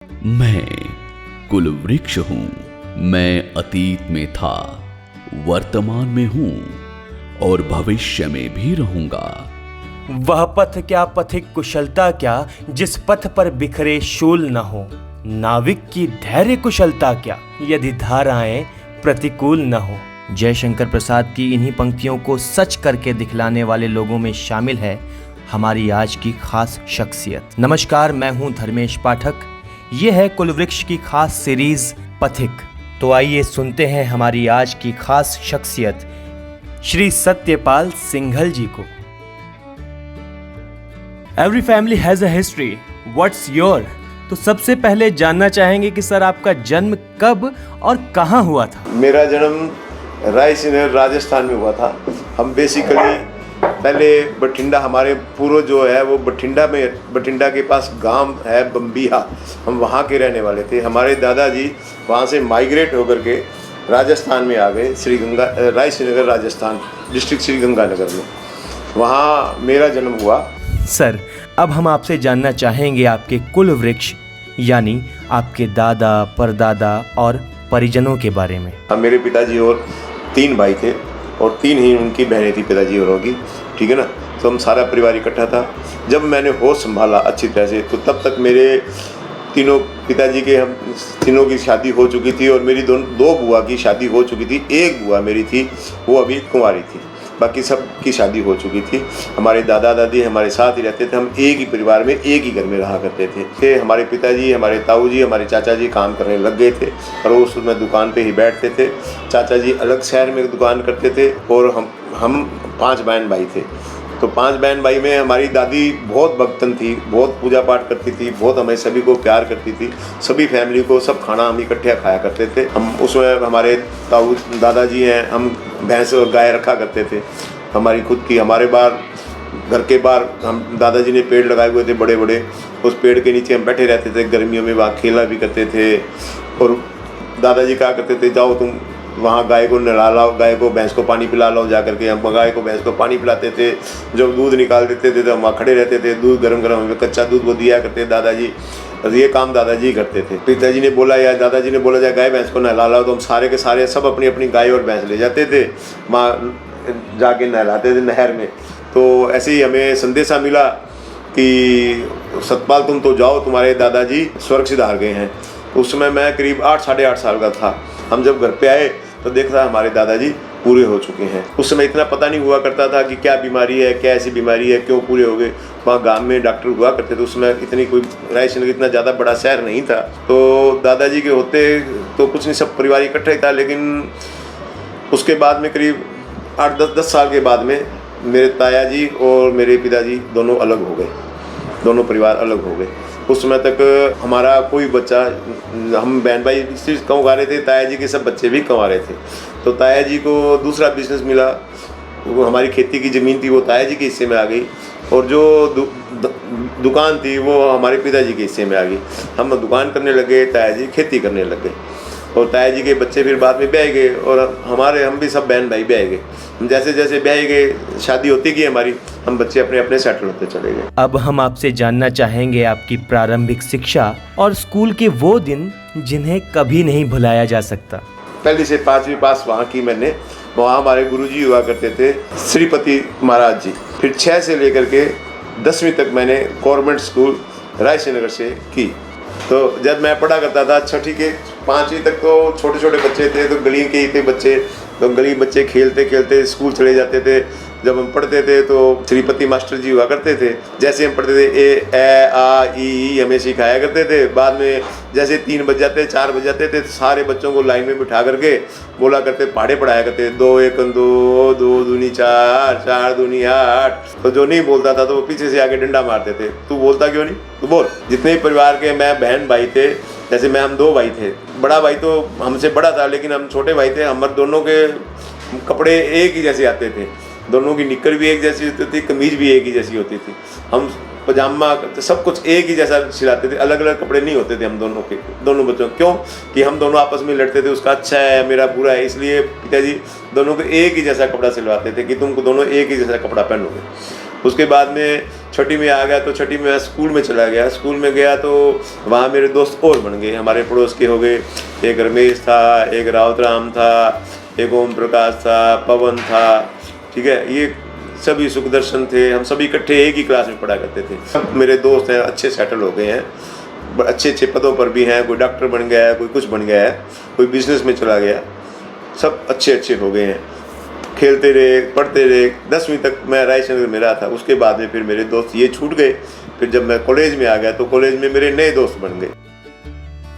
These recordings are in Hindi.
मैं कुल वृक्ष हूँ। मैं अतीत में था, वर्तमान में हूँ और भविष्य में भी रहूंगा। वह पथ क्या, पथिक कुशलता क्या, जिस पथ पर बिखरे शूल न हो। नाविक की धैर्य कुशलता क्या, यदि धाराएं प्रतिकूल न हो। जयशंकर प्रसाद की इन्हीं पंक्तियों को सच करके दिखलाने वाले लोगों में शामिल है हमारी आज की खास शख्सियत। नमस्कार, मैं हूं धर्मेश पाठक। ये है कुलवृक्ष की खास सीरीज पथिक। तो आइए सुनते हैं हमारी आज की खास शख्सियत श्री सत्यपाल सिंघल जी को। Every family has a history, what's your? तो सबसे पहले जानना चाहेंगे कि सर आपका जन्म कब और कहाँ हुआ था? मेरा जन्म रायसीन राजस्थान में हुआ था। हम बेसिकली पहले बठिंडा, हमारे पूर्व जो है वो बठिंडा के पास गांव है बम्बिया, हम वहाँ के रहने वाले थे। हमारे दादाजी वहाँ से माइग्रेट होकर के राजस्थान में आ गए, रायसीनगर राजस्थान डिस्ट्रिक्ट श्रीगंगानगर में। वहाँ मेरा जन्म हुआ। सर, अब हम आपसे जानना चाहेंगे आपके कुल वृक्ष यानी आपके दादा, परदादा और परिजनों के बारे में। हम मेरे पिताजी और 3 भाई थे और 3 ही उनकी बहनें थी पिताजी औरों की, ठीक है ना। तो हम सारा परिवार इकट्ठा था। जब मैंने होश संभाला अच्छी तरह से, तो तब तक मेरे तीनों पिताजी के, हम तीनों की शादी हो चुकी थी और मेरी 2 बुआ की शादी हो चुकी थी। एक बुआ मेरी थी, वो अभी कुंवारी थी, बाकी सब की शादी हो चुकी थी। हमारे दादा दादी हमारे साथ ही रहते थे। हम एक ही परिवार में एक ही घर में रहा करते थे। हमारे पिताजी, हमारे ताऊ जी, हमारे चाचा जी काम करने लग गए थे और वो उसमें दुकान पे ही बैठते थे। चाचा जी अलग शहर में दुकान करते थे और हम 5 बहन भाई थे। तो 5 बहन भाई में हमारी दादी बहुत भक्तन थी, बहुत पूजा पाठ करती थी, बहुत हमें सभी को प्यार करती थी। सभी फैमिली को सब खाना हम इकट्ठे खाया करते थे। हम उसमें हमारे ताऊ दादाजी हैं, हम भैंस और गाय रखा करते थे हमारी खुद की। हमारे बाहर, घर के बाहर हम दादाजी ने पेड़ लगाए हुए थे बड़े बड़े, उस पेड़ के नीचे हम बैठे रहते थे। गर्मियों में वहाँ खेला भी करते थे और दादाजी कहा करते थे, जाओ तुम वहाँ गाय को नहला लाओ, गाय को भैंस को पानी पिला लाओ। जा करके हम गाय को भैंस को पानी पिलाते थे। जब दूध निकाल देते थे तो हम वहाँ खड़े रहते थे। दूध गरम गरम हमें कच्चा दूध वो दिया करते दादाजी, और ये काम दादाजी करते थे। पिताजी ने बोला या दादाजी ने बोला, जाए गाय भैंस को नहला लाओ, तो हम सारे के सारे सब अपनी अपनी गाय और भैंस ले जाते थे, वहाँ जाके नहलाते थे नहर में। तो ऐसे ही हमें संदेशा मिला कि सतपाल तुम तो जाओ, तुम्हारे दादाजी स्वर्ग सिधार गए हैं। उस समय मैं करीब 8 साढ़े 8 साल का था। हम जब घर पे आए तो देखा हमारे दादाजी पूरे हो चुके हैं। उस समय इतना पता नहीं हुआ करता था कि क्या बीमारी है, क्या ऐसी बीमारी है, क्यों पूरे हो गए। वहाँ गांव में डॉक्टर हुआ करते थे। उस समय इतनी कोई रायसीन इतना ज़्यादा बड़ा शहर नहीं था। तो दादाजी के होते तो कुछ नहीं, सब परिवार इकट्ठे था। लेकिन उसके बाद में करीब 8-10 साल के बाद में मेरे ताया जी और मेरे पिताजी दोनों अलग हो गए, दोनों परिवार अलग हो गए। उस समय तक हमारा कोई बच्चा, हम बहन भाई सिर्फ कमा रहे थे, ताया जी के सब बच्चे भी कमा रहे थे। तो ताया जी को दूसरा बिजनेस मिला, वो हमारी खेती की ज़मीन थी वो ताया जी के हिस्से में आ गई, और जो दुकान थी वो हमारे पिताजी के हिस्से में आ गई। हम दुकान करने लगे, ताया जी खेती करने लग गए, और ताया जी के बच्चे फिर बाद में ब्याह गए और हम भी सब बहन भाई ब्याह गए। हम जैसे जैसे ब्याह गए, शादी होती गई हमारी, हम बच्चे अपने अपने सेटल होते चले गए। अब हम आपसे जानना चाहेंगे आपकी प्रारंभिक शिक्षा और स्कूल के वो दिन जिन्हें कभी नहीं भुलाया जा सकता। पहली से 5वीं पास वहाँ की मैंने। वहाँ हमारे गुरुजी हुआ करते थे श्रीपति महाराज जी। फिर 6 से लेकर के 10वीं तक मैंने गवर्नमेंट स्कूल रायसीनगर से की। तो जब मैं पढ़ा करता था 6ठी के 5वीं तक, तो छोटे छोटे बच्चे थे, तो गली के ही थे बच्चे। तो गली बच्चे खेलते खेलते स्कूल चले जाते थे। जब हम पढ़ते थे तो श्रीपति मास्टर जी हुआ करते थे। जैसे हम पढ़ते थे ए ए आ ई हमें सिखाया करते थे। बाद में जैसे 3 बज जाते, 4 बज जाते थे, सारे बच्चों को लाइन में बिठा करके बोला करते, पहाड़े पढ़ाया करते, 2 1 2, 2 दूनी 4, 4 दूनी 8। तो जो नहीं बोलता था तो वो पीछे से आके डंडा मारते थे, तू बोलता क्यों नहीं, तू बोल। जितने परिवार के मैं बहन भाई थे, जैसे हम 2 भाई थे, बड़ा भाई तो हमसे बड़ा था, लेकिन हम छोटे भाई थे। हमारे दोनों के कपड़े एक ही जैसे आते थे, दोनों की निक्कर भी एक जैसी होती थी, कमीज भी एक ही जैसी होती थी। हम पजामा सब कुछ एक ही जैसा सिलाते थे, अलग अलग कपड़े नहीं होते थे हम दोनों के, दोनों बच्चों। क्यों कि हम दोनों आपस में लड़ते थे, उसका अच्छा है मेरा बुरा है, इसलिए पिताजी दोनों को एक ही जैसा कपड़ा सिलवाते थे कि तुम दोनों एक ही जैसा कपड़ा पहनोगे। उसके बाद में छठी में आ गया तो छठी में मैं स्कूल में चला गया। स्कूल में गया तो वहाँ मेरे दोस्त और बन गए, हमारे पड़ोस के हो गए। एक रमेश था, एक रावतराम था, एक ओम प्रकाश था, पवन था, ठीक है, ये सभी सुखदर्शन थे। हम सभी इकट्ठे एक ही क्लास में पढ़ा करते थे। सब मेरे दोस्त हैं, अच्छे सेटल हो गए हैं, अच्छे अच्छे पदों पर भी हैं। कोई डॉक्टर बन गया है, कोई कुछ बन गया है, कोई बिजनेस में चला गया, सब अच्छे अच्छे हो गए हैं। खेलते रहे, पढ़ते रहे। 10वीं तक मैं रायचंद्र में रहा था। उसके बाद में फिर मेरे दोस्त ये छूट गए। फिर जब मैं कॉलेज में आ गया तो कॉलेज में मेरे नए दोस्त बन गए।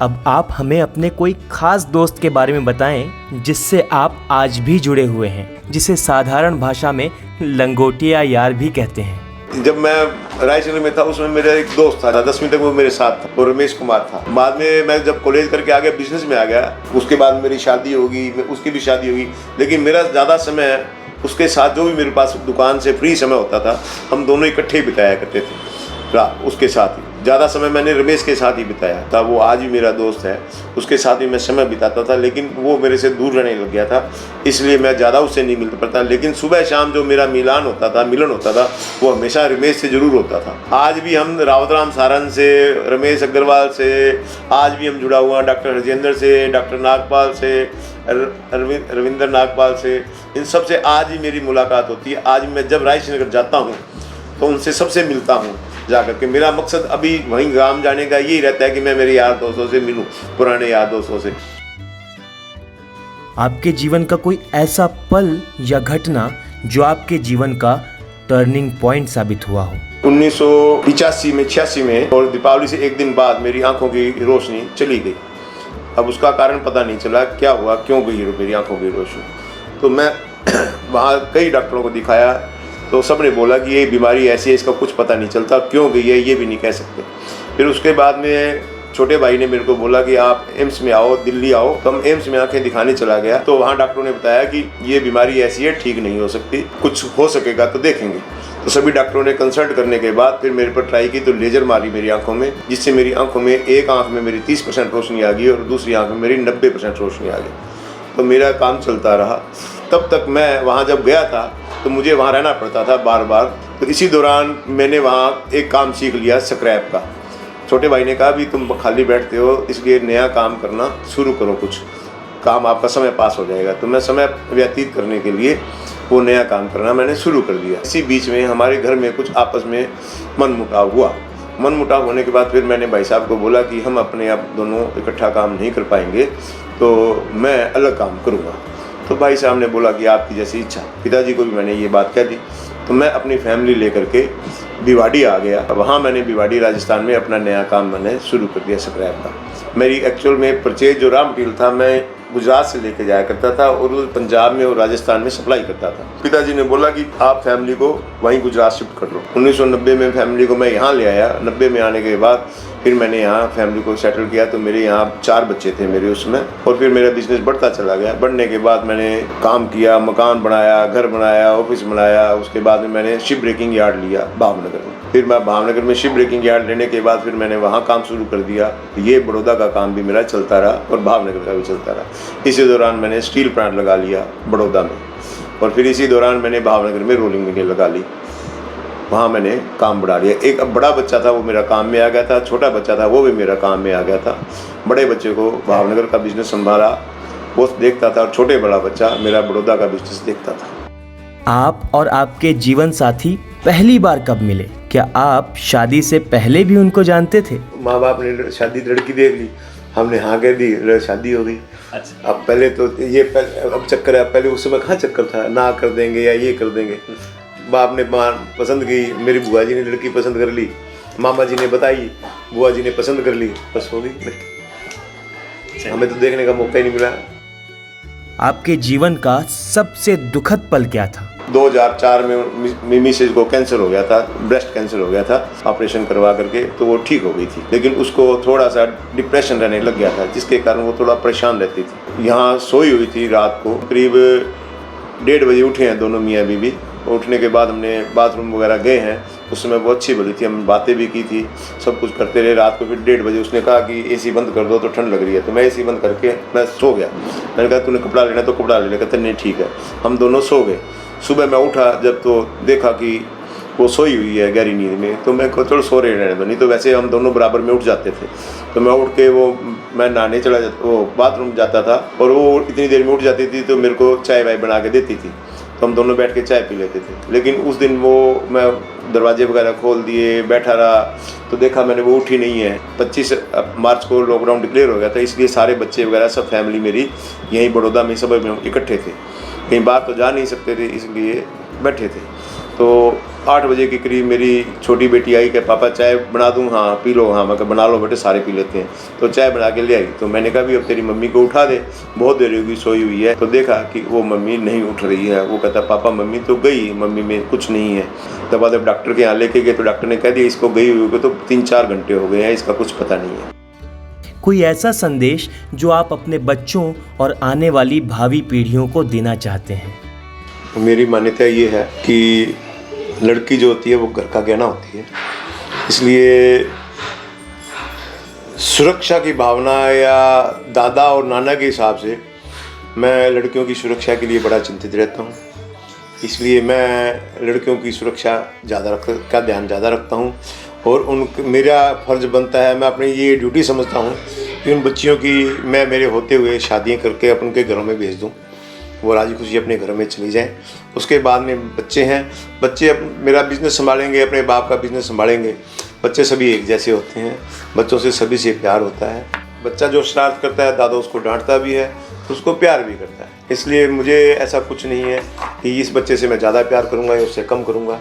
अब आप हमें अपने कोई खास दोस्त के बारे में बताएं जिससे आप आज भी जुड़े हुए हैं, जिसे साधारण भाषा में लंगोटिया यार भी कहते हैं। जब मैं रायचंद्र में था उसमें मेरा एक दोस्त था, 10वीं तक वो मेरे साथ था, वो रमेश कुमार था। बाद में मैं जब कॉलेज करके आ गया, बिजनेस में आ गया, उसके बाद मेरी शादी होगी, उसकी भी शादी होगी। लेकिन मेरा ज़्यादा समय उसके साथ, जो भी मेरे पास दुकान से फ्री समय होता था, हम दोनों इकट्ठे ही बिताया करते थे। उसके साथ ही ज़्यादा समय मैंने रमेश के साथ ही बिताया था। वो आज भी मेरा दोस्त है, उसके साथ ही मैं समय बिताता था। लेकिन वो मेरे से दूर रहने लग गया था, इसलिए मैं ज़्यादा उससे नहीं मिल पाता। लेकिन सुबह शाम जो मेरा मिलन होता था वो हमेशा रमेश से ज़रूर होता था। आज भी हम रावतराम सारन से, रमेश अग्रवाल से आज भी हम जुड़ा हुआ, डॉक्टर हरजिंदर से, डॉक्टर नागपाल से, रविंदर नागपाल से, इन सब से आज भी मेरी मुलाकात होती है। आज मैं जब रायचंद्र जाता हूँ तो उनसे सबसे मिलता हूँ जाकर के। मेरा मकसद अभी वहीं गांव जाने का यही रहता है कि मैं मेरे यार दोस्तों से मिलूं, पुराने यार दोस्तों से। आपके जीवन का कोई ऐसा पल या घटना जो आपके जीवन का टर्निंग पॉइंट साबित हुआ हो? 1985 में 86 में और दीपावली से एक दिन बाद मेरी आंखों की रोशनी चली गई। अब उसका कारण पता नहीं चला, क्या हुआ, क्यों गई मेरी आंखों की रोशनी। तो मैं वहाँ कई डॉक्टरों को दिखाया तो सब ने बोला कि ये बीमारी ऐसी है, इसका कुछ पता नहीं चलता, क्यों गई है ये भी नहीं कह सकते। फिर उसके बाद में छोटे भाई ने मेरे को बोला कि आप एम्स में आओ, दिल्ली आओ। तो हम एम्स में आंखें दिखाने चला गया। तो वहाँ डॉक्टरों ने बताया कि ये बीमारी ऐसी है, ठीक नहीं हो सकती, कुछ हो सकेगा तो देखेंगे। तो सभी डॉक्टरों ने कंसल्ट करने के बाद फिर मेरे पर ट्राई की, तो लेजर मारी मेरी आंखों में, जिससे मेरी आंखों में, एक आंख में मेरी 30% रोशनी आ गई और दूसरी आंख में मेरी 90% रोशनी आ गई। तो मेरा काम चलता रहा। तब तक मैं वहाँ जब गया था तो मुझे वहाँ रहना पड़ता था बार बार। तो इसी दौरान मैंने वहाँ एक काम सीख लिया, स्क्रैप का। छोटे भाई ने कहा भी तुम खाली बैठते हो, इसलिए नया काम करना शुरू करो, कुछ काम, आपका समय पास हो जाएगा। तो मैं समय व्यतीत करने के लिए वो नया काम करना मैंने शुरू कर दिया। इसी बीच में हमारे घर में कुछ आपस में मनमुटाव हुआ। मनमुटाव होने के बाद फिर मैंने भाई साहब को बोला कि हम अपने आप दोनों इकट्ठा काम नहीं कर पाएंगे, तो मैं अलग काम करूँगा। तो भाई साहब ने बोला कि आपकी जैसी इच्छा। पिताजी को भी मैंने ये बात कह दी। तो मैं अपनी फैमिली लेकर के भिवाड़ी आ गया। वहाँ मैंने भिवाड़ी राजस्थान में अपना नया काम मैंने शुरू कर दिया, स्क्रैप का। मेरी एक्चुअल में परचेज जो रॉ मटेरियल था मैं गुजरात से लेके जाया करता था और पंजाब में और राजस्थान में सप्लाई करता था। पिताजी ने बोला कि आप फैमिली को वहीं गुजरात शिफ्ट कर लो। 1990 में फैमिली को मैं यहाँ ले आया। 90 में आने के बाद फिर मैंने यहाँ फैमिली को सेटल किया। तो मेरे यहाँ 4 बच्चे थे मेरे उसमें, और फिर मेरा बिजनेस बढ़ता चला गया। बढ़ने के बाद मैंने काम किया, मकान बनाया, घर बनाया, ऑफिस बनाया। उसके बाद में मैंने शिप ब्रेकिंग यार्ड लिया भावनगर में। फिर मैं भावनगर में शिप ब्रेकिंग यार्ड लेने के बाद फिर मैंने वहाँ काम शुरू कर दिया। ये बड़ौदा का काम भी मेरा चलता रहा और भावनगर का भी चलता रहा। इसी दौरान मैंने स्टील प्लांट लगा लिया बड़ौदा में, और फिर इसी दौरान मैंने भावनगर में रोलिंग मिल लगा ली। वहाँ मैंने काम बढ़ा लिया। एक अब बड़ा बच्चा था वो मेरा काम में आ गया था, छोटा बच्चा था वो भी मेरा काम में आ गया था। बड़े बच्चे को भावनगर का बिजनेस संभाला, वो देखता था, और छोटे बड़ा बच्चा मेरा बड़ौदा का बिजनेस देखता था। आप और आपके जीवन साथी पहली बार कब मिले? क्या आप शादी से पहले भी उनको जानते थे? माँ बाप ने शादी लड़की देख ली, हमने हाँ कह दी, शादी हो गई। अच्छा। अब पहले तो ये अब चक्कर है, पहले उस समय कहाँ चक्कर था, ना कर देंगे या ये कर देंगे। बाप ने पसंद की, मेरी बुआ जी ने लड़की पसंद कर ली, मामा जी ने बताई, बुआ जी ने पसंद कर ली, बस हो गई। हमें तो देखने का मौका ही नहीं मिला। आपके जीवन का सबसे दुखद पल क्या था? 2004 में मिसेज को कैंसर हो गया था, ब्रेस्ट कैंसर हो गया था, ऑपरेशन करवा करके तो वो ठीक हो गई थी। लेकिन उसको थोड़ा सा डिप्रेशन रहने लग गया था, जिसके कारण वो थोड़ा परेशान रहती थी। यहाँ सोई हुई थी, रात को करीब 1:30 बजे उठे हैं दोनों मियाँ बीवी। उठने के बाद हमने बाथरूम वगैरह गए हैं, उस समय वो अच्छी भली थी, हम बातें भी की थी, सब कुछ करते रहे। रात को फिर 1:30 बजे उसने कहा कि एसी बंद कर दो, तो ठंड लग रही है। तो मैं एसी बंद करके मैं सो गया। मैंने कहा तूने कपड़ा लेना तो कपड़ा ले ले। कहते नहीं ठीक है। हम दोनों सो गए। सुबह मैं उठा जब तो देखा कि वो सोई हुई है गहरी नींद में, तो मैं को थोड़ा सो रहे रहने दो, नहीं तो वैसे हम दोनों बराबर में उठ जाते थे। तो मैं उठ के मैं नहाने चला जाता, वो बाथरूम जाता था, और वो इतनी देर में उठ जाती थी तो मेरे को चाय वाय बना के देती थी, तो हम दोनों बैठ के चाय पी लेते थे। लेकिन उस दिन मैं दरवाजे वगैरह खोल दिए, बैठा रहा, तो देखा मैंने वो उठी नहीं है। 25 मार्च को लॉकडाउन डिक्लेयर हो गया था, इसलिए सारे बच्चे वगैरह सब फैमिली मेरी यहीं बड़ौदा में सब में इकट्ठे थे, कहीं बाहर तो जा नहीं सकते थे, इसलिए बैठे थे। तो 8 बजे के करीब मेरी छोटी बेटी आई कि पापा चाय बना दूँ? हाँ पी लो। हाँ मैं कहा बना लो बेटे, सारे पी लेते हैं। तो चाय बना के ले आई। तो मैंने कहा भी अब तेरी मम्मी को उठा दे, बहुत देर होगी सोई हुई है। तो देखा कि वो मम्मी नहीं उठ रही है। वो कहता पापा मम्मी तो गई, मम्मी में कुछ नहीं है। तब बाद अब डॉक्टर के यहाँ लेके गए तो डॉक्टर ने कह दिया इसको गई हुई को तो 3-4 घंटे हो गए हैं, इसका कुछ पता नहीं है। कोई ऐसा संदेश जो आप अपने बच्चों और आने वाली भावी पीढ़ियों को देना चाहते हैं? मेरी मान्यता ये है कि लड़की जो होती है वो घर का गहना होती है, इसलिए सुरक्षा की भावना या दादा और नाना के हिसाब से मैं लड़कियों की सुरक्षा के लिए बड़ा चिंतित रहता हूँ। इसलिए मैं लड़कियों की सुरक्षा का ध्यान ज़्यादा रखता हूँ, और मेरा फ़र्ज़ बनता है, मैं अपनी ये ड्यूटी समझता हूँ कि उन बच्चियों की मैं मेरे होते हुए शादियाँ करके अपन के घरों में भेज दूँ, वो राजी खुशी अपने घरों में चली जाएं। उसके बाद में बच्चे हैं, बच्चे मेरा बिज़नेस संभालेंगे, अपने बाप का बिज़नेस संभालेंगे। बच्चे सभी एक जैसे होते हैं, बच्चों से सभी से प्यार होता है। बच्चा जो शरारत करता है दादा उसको डांटता भी है, उसको प्यार भी करता है। इसलिए मुझे ऐसा कुछ नहीं है कि इस बच्चे से मैं ज़्यादा प्यार करूँगा या उससे कम करूँगा।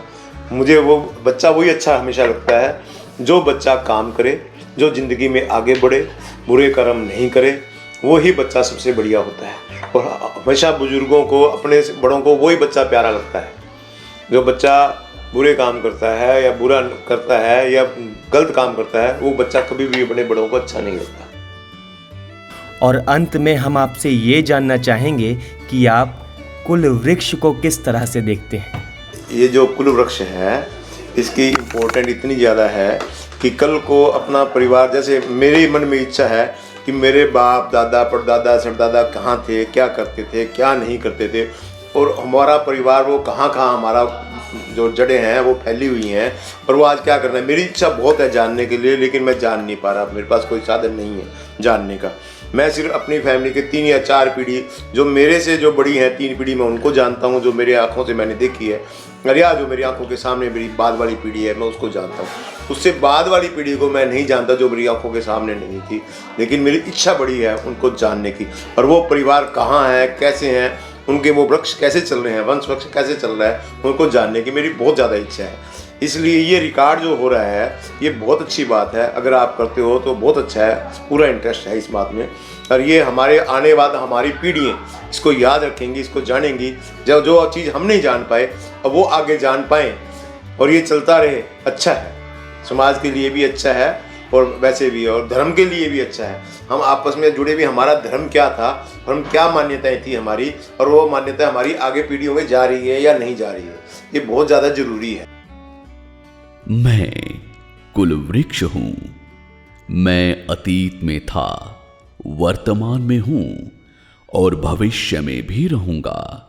मुझे वो बच्चा वही अच्छा हमेशा लगता है जो बच्चा काम करे, जो ज़िंदगी में आगे बढ़े, बुरे कर्म नहीं करे, वो ही बच्चा सबसे बढ़िया होता है। और हमेशा बुजुर्गों को, अपने बड़ों को वही बच्चा प्यारा लगता है। जो बच्चा बुरे काम करता है या बुरा करता है या गलत काम करता है, वो बच्चा कभी भी अपने बड़ों को अच्छा नहीं लगता। और अंत में हम आपसे ये जानना चाहेंगे कि आप कुल वृक्ष को किस तरह से देखते हैं? ये जो कुल वृक्ष है इसकी इम्पोर्टेंट इतनी ज़्यादा है कि कल को अपना परिवार, जैसे मेरे मन में इच्छा है कि मेरे बाप दादा परदादा सरदादा कहाँ थे, क्या करते थे, क्या नहीं करते थे, और हमारा परिवार वो कहाँ कहाँ हमारा जो जड़ें हैं वो फैली हुई हैं, और वो आज क्या करना है। मेरी इच्छा बहुत है जानने के लिए, लेकिन मैं जान नहीं पा रहा, मेरे पास कोई साधन नहीं है जानने का। मैं सिर्फ अपनी फैमिली के 3 या 4 पीढ़ी जो मेरे से जो बड़ी हैं, 3 पीढ़ी मैं उनको जानता हूँ जो मेरे आँखों से मैंने देखी है, और या जो मेरी आंखों के सामने मेरी बाद वाली पीढ़ी है मैं उसको जानता हूँ। उससे बाद वाली पीढ़ी को मैं नहीं जानता जो मेरी आंखों के सामने नहीं थी, लेकिन मेरी इच्छा बड़ी है उनको जानने की। और वो परिवार कहाँ है, कैसे हैं, उनके वो वृक्ष कैसे चल रहे हैं, वंश वृक्ष कैसे चल रहा है, उनको जानने की मेरी बहुत ज़्यादा इच्छा है। इसलिए ये रिकॉर्ड जो हो रहा है ये बहुत अच्छी बात है, अगर आप करते हो तो बहुत अच्छा है, पूरा इंटरेस्ट है इस बात में। और ये हमारे आने वाला हमारी पीढ़ियाँ इसको याद रखेंगी, इसको जानेंगी। जब जो चीज़ हम नहीं जान पाए अब वो आगे जान पाएँ, और ये चलता रहे, अच्छा है, समाज के लिए भी अच्छा है और वैसे भी, और धर्म के लिए भी अच्छा है। हम आपस में जुड़े भी, हमारा धर्म क्या था और हम क्या मान्यताएं थी हमारी, और वो मान्यता हमारी आगे पीढ़ियों में जा रही है या नहीं जा रही है, ये बहुत ज़्यादा जरूरी है। मैं कुल वृक्ष हूं, मैं अतीत में था, वर्तमान में हूं और भविष्य में भी रहूंगा।